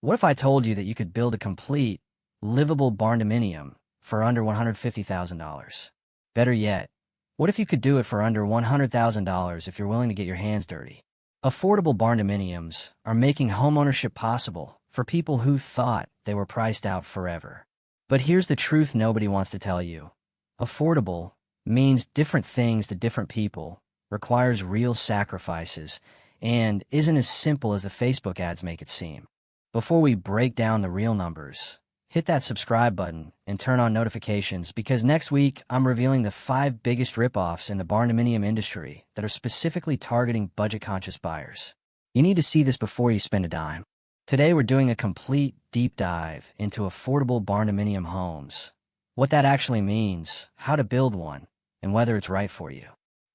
What if I told you that you could build a complete, livable barndominium for under $150,000? Better yet, what if you could do it for under $100,000 if you're willing to get your hands dirty? Affordable barndominiums are making homeownership possible for people who thought they were priced out forever. But here's the truth nobody wants to tell you. Affordable means different things to different people, requires real sacrifices, and isn't as simple as the Facebook ads make it seem. Before we break down the real numbers, hit that subscribe button and turn on notifications because next week I'm revealing the 5 biggest ripoffs in the barndominium industry that are specifically targeting budget-conscious buyers. You need to see this before you spend a dime. Today we're doing a complete deep dive into affordable barndominium homes, what that actually means, how to build one, and whether it's right for you.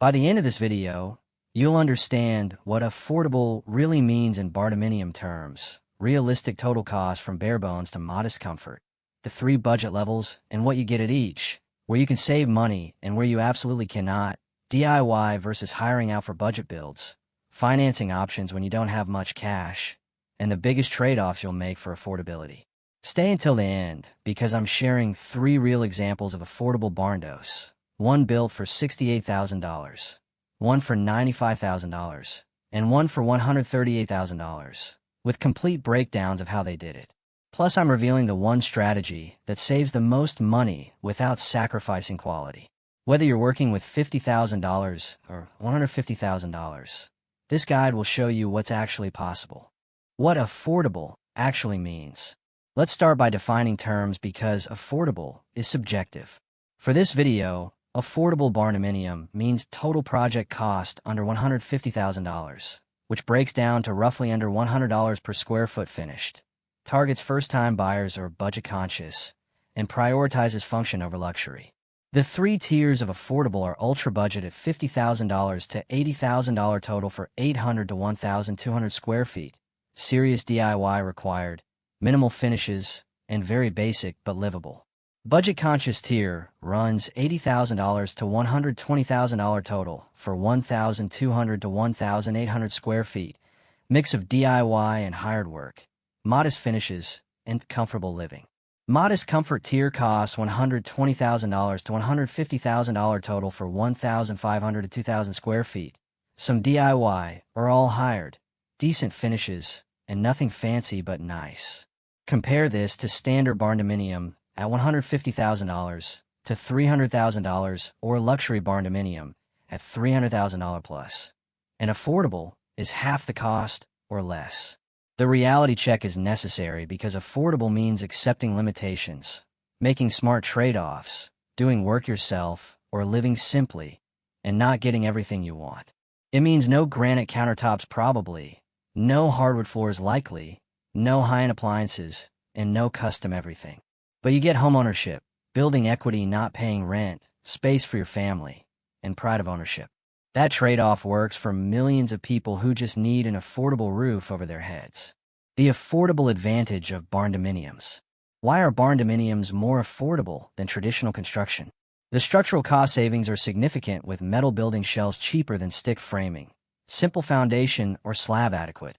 By the end of this video, you'll understand what affordable really means in barndominium terms, realistic total cost from bare bones to modest comfort, the 3 budget levels and what you get at each, where you can save money and where you absolutely cannot, DIY versus hiring out for budget builds, financing options when you don't have much cash, and the biggest trade-offs you'll make for affordability. Stay until the end because I'm sharing 3 real examples of affordable barndos, one built for $68,000, one for $95,000, and one for $138,000. With complete breakdowns of how they did it. Plus, I'm revealing the one strategy that saves the most money without sacrificing quality. Whether you're working with $50,000 or $150,000, this guide will show you what's actually possible. What affordable actually means. Let's start by defining terms because affordable is subjective. For this video, affordable barndominium means total project cost under $150,000. Which breaks down to roughly under $100 per square foot finished, targets first-time buyers or budget-conscious, and prioritizes function over luxury. The 3 tiers of affordable are ultra-budget at $50,000 to $80,000 total for 800 to 1,200 square feet, serious DIY required, minimal finishes, and very basic but livable. Budget-conscious tier runs $80,000 to $120,000 total for 1,200 to 1,800 square feet, mix of DIY and hired work, modest finishes, and comfortable living. Modest comfort tier costs $120,000 to $150,000 total for 1,500 to 2,000 square feet, some DIY or all hired, decent finishes, and nothing fancy but nice. Compare this to standard barndominium at $150,000 to $300,000 or luxury barndominium at $300,000 plus. And affordable is half the cost or less. The reality check is necessary because affordable means accepting limitations, making smart trade-offs, doing work yourself, or living simply, and not getting everything you want. It means no granite countertops probably, no hardwood floors likely, no high-end appliances, and no custom everything. But you get homeownership, building equity, not paying rent, space for your family, and pride of ownership. That trade-off works for millions of people who just need an affordable roof over their heads. The affordable advantage of barndominiums. Why are barndominiums more affordable than traditional construction? The structural cost savings are significant with metal building shells cheaper than stick framing, simple foundation or slab adequate.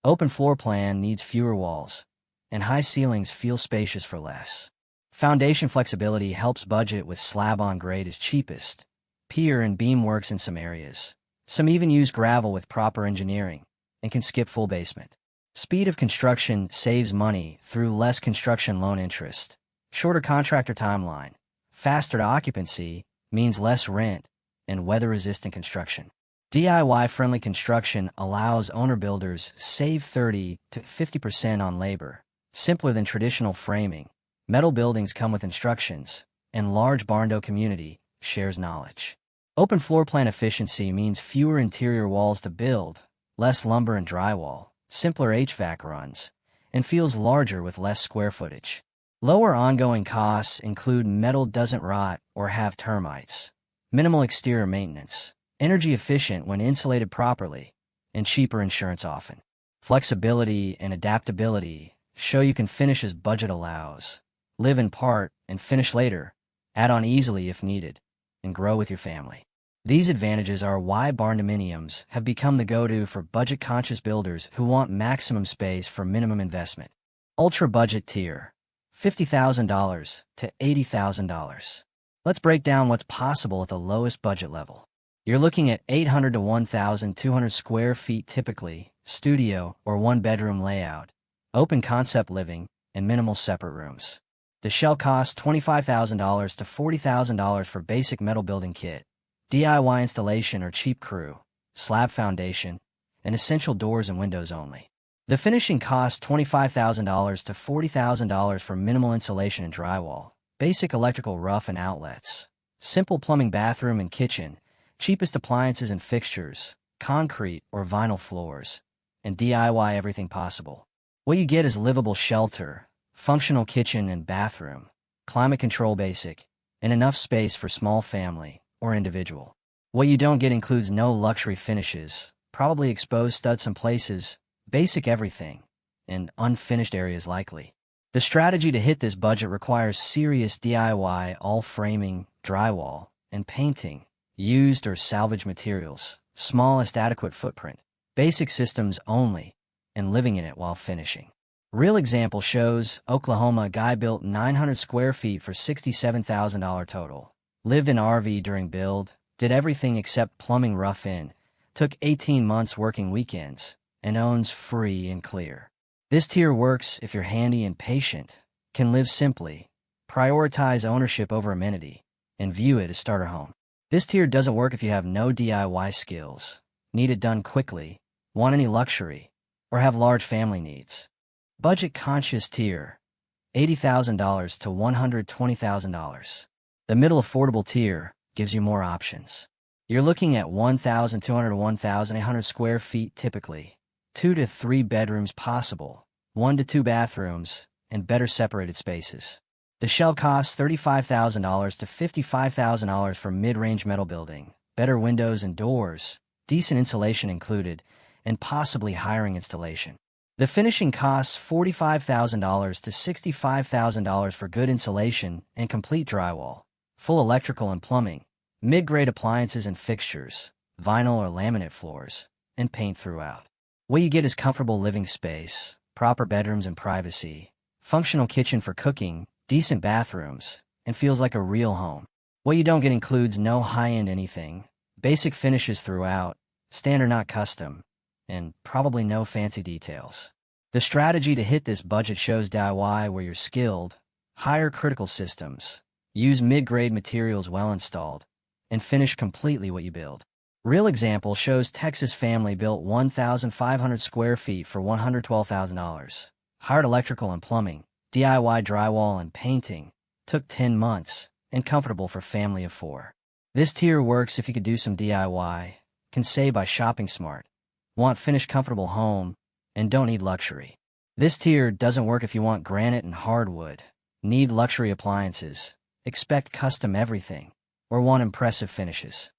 Open floor plan needs fewer walls, and high ceilings feel spacious for less. Foundation flexibility helps budget with slab-on-grade is cheapest. Pier and beam works in some areas. Some even use gravel with proper engineering and can skip full basement. Speed of construction saves money through less construction loan interest. Shorter contractor timeline. Faster occupancy means less rent and weather-resistant construction. DIY-friendly construction allows owner-builders save 30 to 50% on labor. Simpler than traditional framing. Metal buildings come with instructions, and large barndo community shares knowledge. Open floor plan efficiency means fewer interior walls to build, less lumber and drywall, simpler HVAC runs, and feels larger with less square footage. Lower ongoing costs include metal doesn't rot or have termites, minimal exterior maintenance, energy efficient when insulated properly, and cheaper insurance often. Flexibility and adaptability show you can finish as budget allows, live in part and finish later, add on easily if needed, and grow with your family. These advantages are why barndominiums have become the go-to for budget-conscious builders who want maximum space for minimum investment. Ultra budget tier, $50,000 to $80,000. Let's break down what's possible at the lowest budget level. You're looking at 800 to 1,200 square feet typically, studio or one-bedroom layout, open concept living, and minimal separate rooms. The shell costs $25,000 to $40,000 for basic metal building kit, DIY installation or cheap crew, slab foundation, and essential doors and windows only. The finishing costs $25,000 to $40,000 for minimal insulation and drywall, basic electrical rough and outlets, simple plumbing bathroom and kitchen, cheapest appliances and fixtures, concrete or vinyl floors, and DIY everything possible. What you get is livable shelter, functional kitchen and bathroom, climate control basic, and enough space for small family or individual. What you don't get includes no luxury finishes, probably exposed studs some places, basic everything, and unfinished areas likely. The strategy to hit this budget requires serious DIY, all framing, drywall, and painting, used or salvaged materials, smallest adequate footprint, basic systems only, and living in it while finishing. Real example shows Oklahoma guy built 900 square feet for $67,000 total. Lived in RV during build, did everything except plumbing rough in, took 18 months working weekends, and owns free and clear. This tier works if you're handy and patient, can live simply, prioritize ownership over amenity, and view it as starter home. This tier doesn't work if you have no DIY skills, need it done quickly, want any luxury, or have large family needs. Budget-conscious tier, $80,000 to $120,000. The middle affordable tier gives you more options. You're looking at 1,200 to 1,800 square feet typically, 2 to 3 bedrooms possible, 1 to 2 bathrooms, and better separated spaces. The shell costs $35,000 to $55,000 for mid-range metal building, better windows and doors, decent insulation included, and possibly hiring installation. The finishing costs $45,000 to $65,000 for good insulation and complete drywall, full electrical and plumbing, mid-grade appliances and fixtures, vinyl or laminate floors, and paint throughout. What you get is comfortable living space, proper bedrooms and privacy, functional kitchen for cooking, decent bathrooms, and feels like a real home. What you don't get includes no high-end anything, basic finishes throughout, standard not custom, and probably no fancy details. The strategy to hit this budget shows DIY where you're skilled, hire critical systems, use mid-grade materials well installed, and finish completely what you build. Real example shows Texas family built 1,500 square feet for $112,000, hired electrical and plumbing, DIY drywall and painting, took 10 months, and comfortable for family of 4. This tier works if you could do some DIY, can save by shopping smart, want finished comfortable home, and don't need luxury. This tier doesn't work if you want granite and hardwood, need luxury appliances, expect custom everything, or want impressive finishes.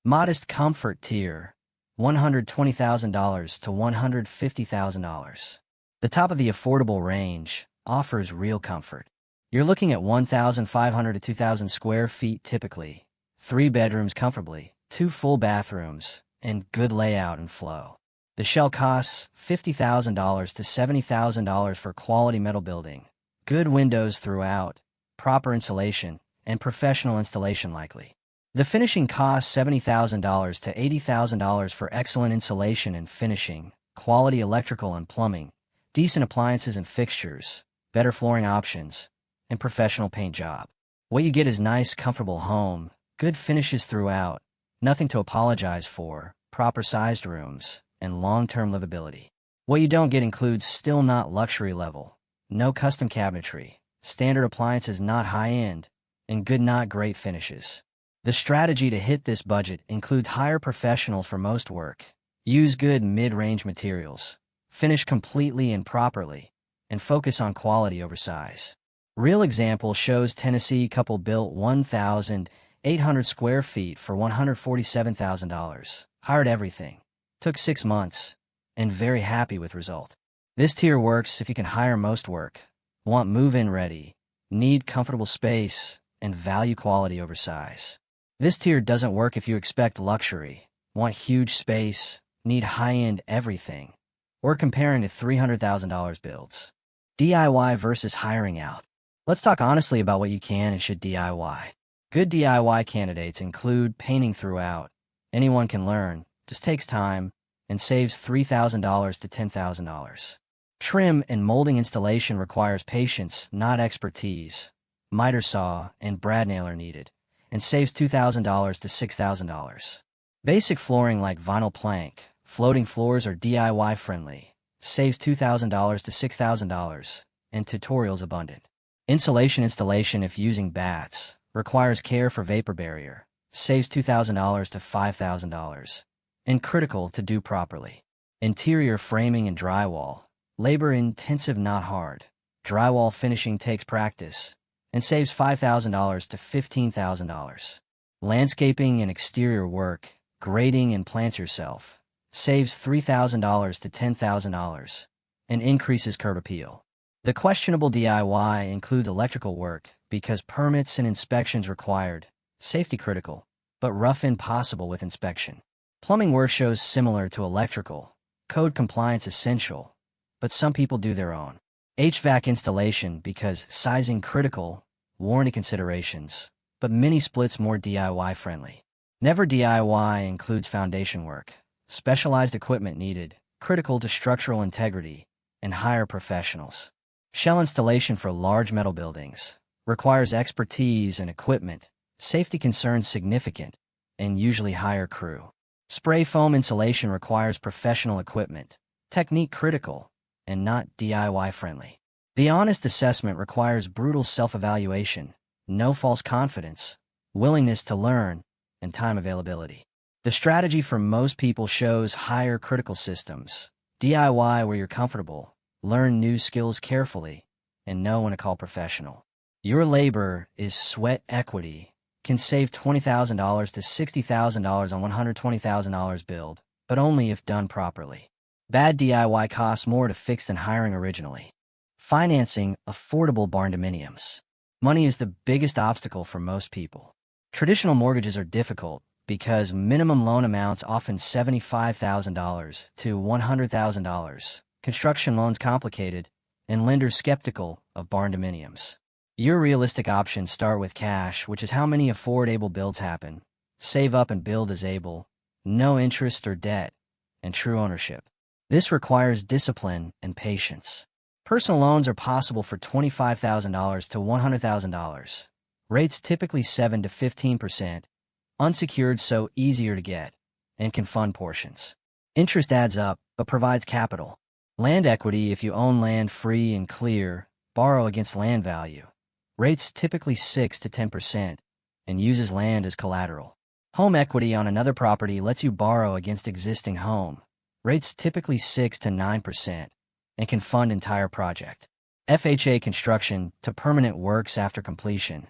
Modest comfort tier, $120,000 to $150,000. The top of the affordable range offers real comfort. You're looking at 1,500 to 2,000 square feet typically, 3 bedrooms comfortably, 2 full bathrooms, and good layout and flow. The shell costs $50,000 to $70,000 for quality metal building, good windows throughout, proper insulation, and professional installation likely. The finishing costs $70,000 to $80,000 for excellent insulation and finishing, quality electrical and plumbing, decent appliances and fixtures, better flooring options, and professional paint job. What you get is nice, comfortable home, good finishes throughout, nothing to apologize for, proper sized rooms, and long-term livability. What you don't get includes still not luxury level, no custom cabinetry, standard appliances not high-end, and good not great finishes. The strategy to hit this budget includes hire professionals for most work, use good mid-range materials, finish completely and properly, and focus on quality over size. Real example shows Tennessee couple built 1,800 square feet for $147,000, hired everything, took 6 months, and very happy with result. This tier works if you can hire most work, want move-in ready, need comfortable space, and value quality over size. This tier doesn't work if you expect luxury, want huge space, need high-end everything, or comparing to $300,000 builds. DIY versus hiring out. Let's talk honestly about what you can and should DIY. Good DIY candidates include painting throughout. Anyone can learn, just takes time, and saves $3,000 to $10,000. Trim and molding installation requires patience, not expertise. Miter saw and brad nail are needed, and saves $2,000 to $6,000. Basic flooring like vinyl plank, floating floors are DIY friendly, saves $2,000 to $6,000, and tutorials abundant. Insulation installation if using bats, requires care for vapor barrier, saves $2,000 to $5,000, and critical to do properly. Interior framing and drywall, labor intensive not hard. Drywall finishing takes practice, and saves $5,000 to $15,000. Landscaping and exterior work, grading and plant yourself, saves $3,000 to $10,000, and increases curb appeal. The questionable DIY includes electrical work because permits and inspections required, safety critical, but rough impossible with inspection. Plumbing work shows similar to electrical, code compliance essential, but some people do their own. HVAC installation because sizing critical, warranty considerations, but mini splits more DIY friendly. Never DIY includes foundation work, specialized equipment needed, critical to structural integrity, and hire professionals. Shell installation for large metal buildings requires expertise and equipment, safety concerns significant, and usually hire crew. Spray foam insulation requires professional equipment, technique critical, and not DIY friendly. The honest assessment requires brutal self-evaluation, no false confidence, willingness to learn, and time availability. The strategy for most people shows hire critical systems, DIY where you're comfortable, learn new skills carefully, and know when to call professional. Your labor is sweat equity, can save $20,000 to $60,000 on $120,000 build, but only if done properly. Bad DIY costs more to fix than hiring originally. Financing affordable barndominiums. Money is the biggest obstacle for most people. Traditional mortgages are difficult because minimum loan amounts often $75,000 to $100,000. Construction loans complicated, and lenders skeptical of barndominiums. Your realistic options start with cash, which is how many affordable builds happen. Save up and build as able, no interest or debt, and true ownership. This requires discipline and patience. Personal loans are possible for $25,000 to $100,000. Rates typically 7 to 15%, unsecured so easier to get, and can fund portions. Interest adds up, but provides capital. Land equity if you own land free and clear, borrow against land value. Rates typically 6 to 10%, and uses land as collateral. Home equity on another property lets you borrow against existing home. Rates typically 6 to 9%, and can fund entire project. FHA construction to permanent works after completion.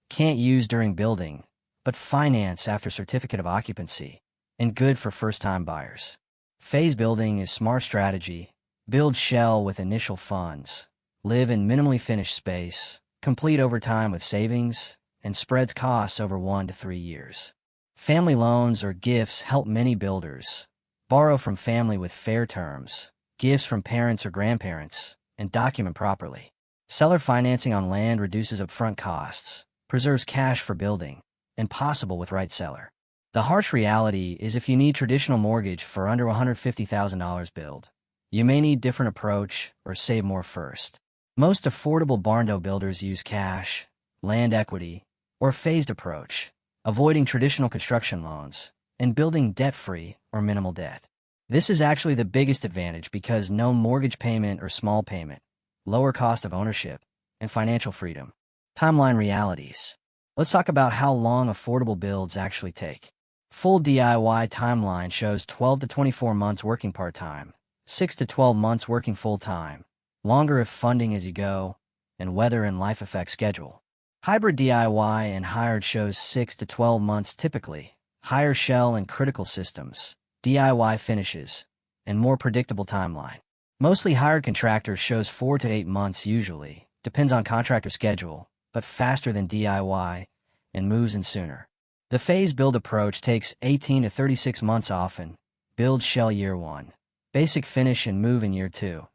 Can't use during building, but finance after certificate of occupancy, and good for first-time buyers. Phase building is smart strategy. Build shell with initial funds. Live in minimally finished space. Complete over time with savings, and spreads costs over 1 to 3 years. Family loans or gifts help many builders. Borrow from family with fair terms. Gifts from parents or grandparents, and document properly. Seller financing on land reduces upfront costs, preserves cash for building, and possible with right seller. The harsh reality is if you need traditional mortgage for under $150,000 build, you may need different approach or save more first. Most affordable barndo builders use cash, land equity, or phased approach, avoiding traditional construction loans, and building debt-free or minimal debt. This is actually the biggest advantage because no mortgage payment or small payment, lower cost of ownership, and financial freedom. Timeline realities. Let's talk about how long affordable builds actually take. Full DIY timeline shows 12 to 24 months working part-time, 6 to 12 months working full-time, longer if funding as you go, and weather and life effect schedule. Hybrid DIY and hired shows 6 to 12 months typically, higher shell and critical systems, DIY finishes, and more predictable timeline. Mostly hired contractors shows 4 to 8 months usually, depends on contractor schedule, but faster than DIY, and moves in sooner. The phase build approach takes 18 to 36 months often, build shell year 1, basic finish and move in year 2,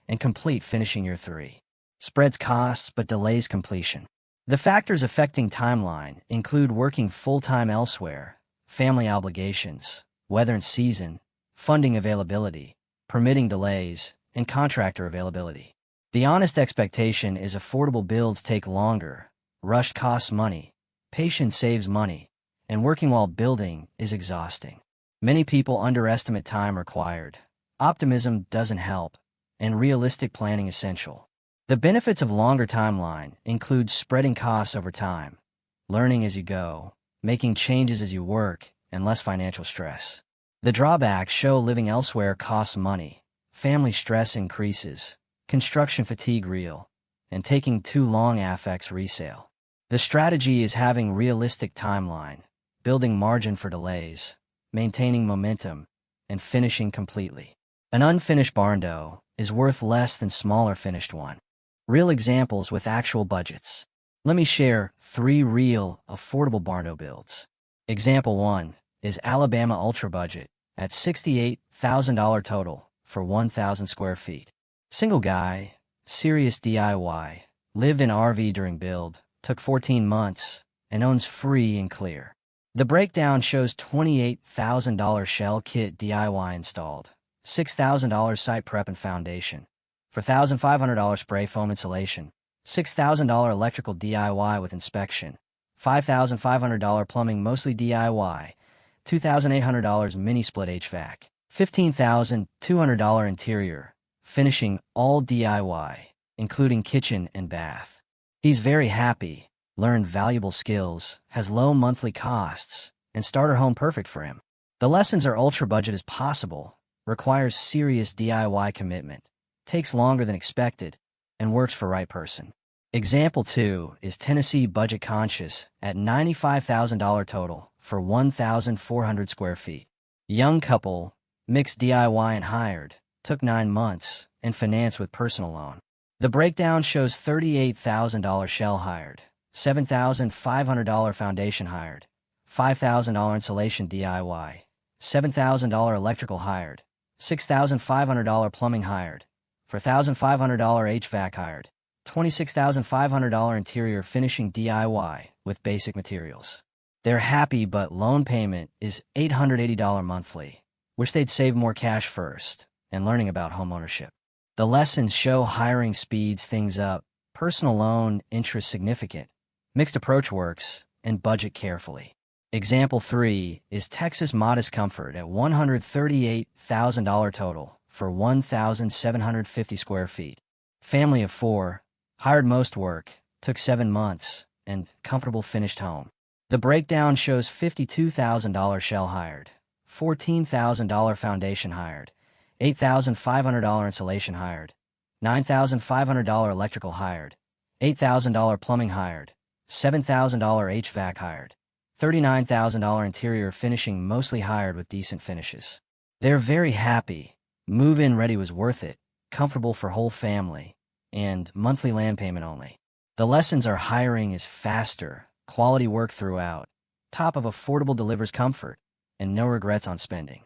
and complete finishing year 3. spreads costs but delays completion. The factors affecting timeline include working full-time elsewhere, family obligations, weather and season, funding availability, permitting delays, and contractor availability. The honest expectation is affordable builds take longer, rushed costs money, patience saves money, and working while building is exhausting. Many people underestimate time required. Optimism doesn't help, and realistic planning essential. The benefits of longer timeline include spreading costs over time, learning as you go, making changes as you work, and less financial stress. The drawbacks show living elsewhere costs money, family stress increases, construction fatigue real, and taking too long affects resale. The strategy is having realistic timeline, building margin for delays, maintaining momentum, and finishing completely. An unfinished barndo is worth less than smaller finished one. Real examples with actual budgets. Let me share 3 real, affordable barndo builds. Example 1 is Alabama Ultra Budget at $68,000 total for 1,000 square feet. Single guy, serious DIY, lived in RV during build, took 14 months, and owns free and clear. The breakdown shows $28,000 shell kit DIY installed, $6,000 site prep and foundation, $4,500 spray foam insulation, $6,000 electrical DIY with inspection, $5,500 plumbing mostly DIY, $2,800 mini split HVAC, $15,200 interior, finishing all DIY, including kitchen and bath. He's very happy, learned valuable skills, has low monthly costs, and starter home perfect for him. The lessons are ultra budget as possible, requires serious DIY commitment, takes longer than expected, and works for right person. Example 2 is Tennessee Budget Conscious at $95,000 total for 1,400 square feet. Young couple, mixed DIY and hired, took 9 months, and financed with personal loan. The breakdown shows $38,000 shell hired, $7,500 foundation hired, $5,000 insulation DIY, $7,000 electrical hired, $6,500 plumbing hired, $4,500 HVAC hired, $26,500 interior finishing DIY with basic materials. They're happy, but loan payment is $880 monthly. Wish they'd save more cash first, and learning about homeownership. The lessons show hiring speeds things up, personal loan interest significant, mixed approach works, and budget carefully. Example 3 is Texas Modest Comfort at $138,000 total for 1,750 square feet. Family of 4, hired most work, took 7 months, and comfortable finished home. The breakdown shows $52,000 shell hired, $14,000 foundation hired, $8,500 insulation hired, $9,500 electrical hired, $8,000 plumbing hired, $7,000 HVAC hired, $39,000 interior finishing mostly hired with decent finishes. They're very happy, move-in ready was worth it, comfortable for whole family, and monthly land payment only. The lessons are hiring is faster, quality work throughout, top of affordable delivers comfort, and no regrets on spending.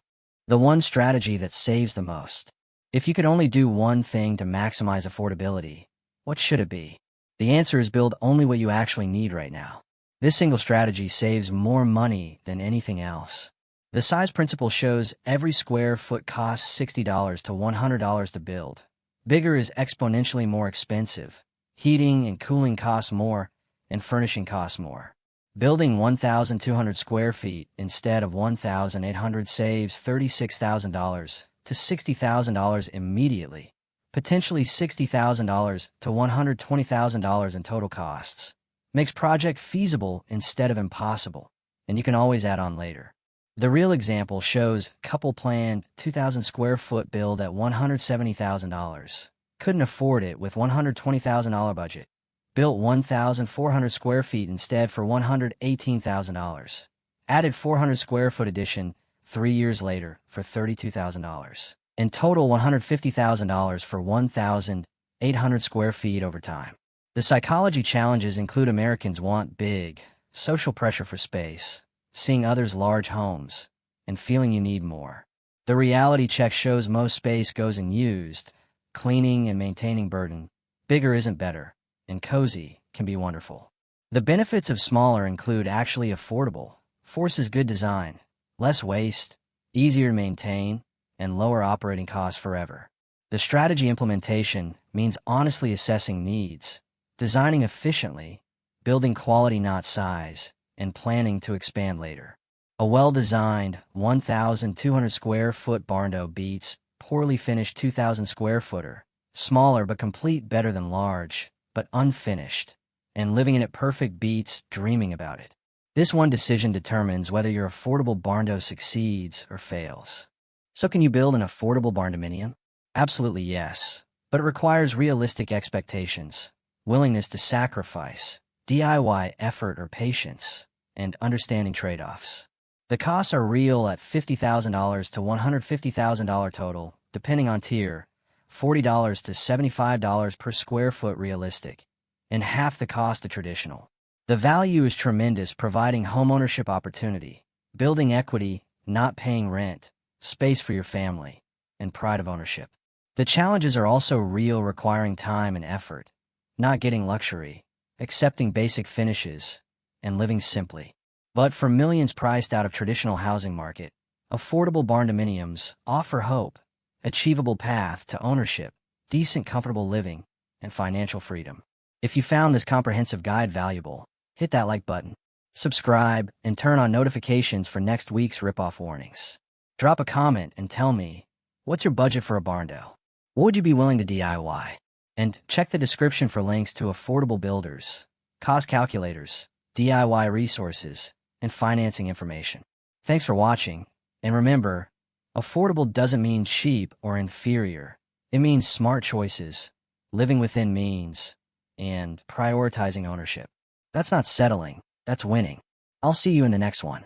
The one strategy that saves the most. If you could only do one thing to maximize affordability, what should it be? The answer is build only what you actually need right now. This single strategy saves more money than anything else. The size principle shows every square foot costs $60 to $100 to build. Bigger is exponentially more expensive. Heating and cooling costs more, and furnishing costs more. Building 1,200 square feet instead of 1,800 saves $36,000 to $60,000 immediately, potentially $60,000 to $120,000 in total costs. Makes project feasible instead of impossible, and you can always add on later. The real example shows couple planned 2,000 square foot build at $170,000. Couldn't afford it with $120,000 budget. Built 1,400 square feet instead for $118,000. Added 400 square foot addition 3 years later for $32,000. In total $150,000 for 1,800 square feet over time. The psychology challenges include Americans want big, social pressure for space, seeing others' large homes, and feeling you need more. The reality check shows most space goes unused, cleaning and maintaining burden, Bigger isn't better, and cozy can be wonderful. The benefits of smaller include actually affordable, forces good design, less waste, easier to maintain, and lower operating costs forever. The strategy implementation means honestly assessing needs, designing efficiently, building quality not size, and planning to expand later. A well-designed 1,200 square foot barndo beats poorly finished 2,000 square footer, smaller but complete better than large, but unfinished, and living in it perfect beats dreaming about it. This one decision determines whether your affordable barndo succeeds or fails. So can you build an affordable barndominium? Absolutely yes, but it requires realistic expectations, willingness to sacrifice, DIY effort or patience, and understanding trade-offs. The costs are real at $50,000 to $150,000 total, depending on tier, $40 to $75 per square foot realistic, and half the cost of traditional. The value is tremendous, providing homeownership opportunity, building equity, not paying rent, space for your family, and pride of ownership. The challenges are also real, requiring time and effort, not getting luxury, accepting basic finishes, and living simply. But for millions priced out of traditional housing market, affordable barndominiums offer hope, achievable path to ownership, decent comfortable living, and financial freedom. If you found this comprehensive guide valuable, hit that like button, subscribe, and turn on notifications for next week's ripoff warnings. Drop a comment and tell me, what's your budget for a barndo? What would you be willing to DIY? And check the description for links to affordable builders, cost calculators, DIY resources, and financing information. Thanks for watching, and remember, affordable doesn't mean cheap or inferior. It means smart choices, living within means, and prioritizing ownership. That's not settling, that's winning. I'll see you in the next one.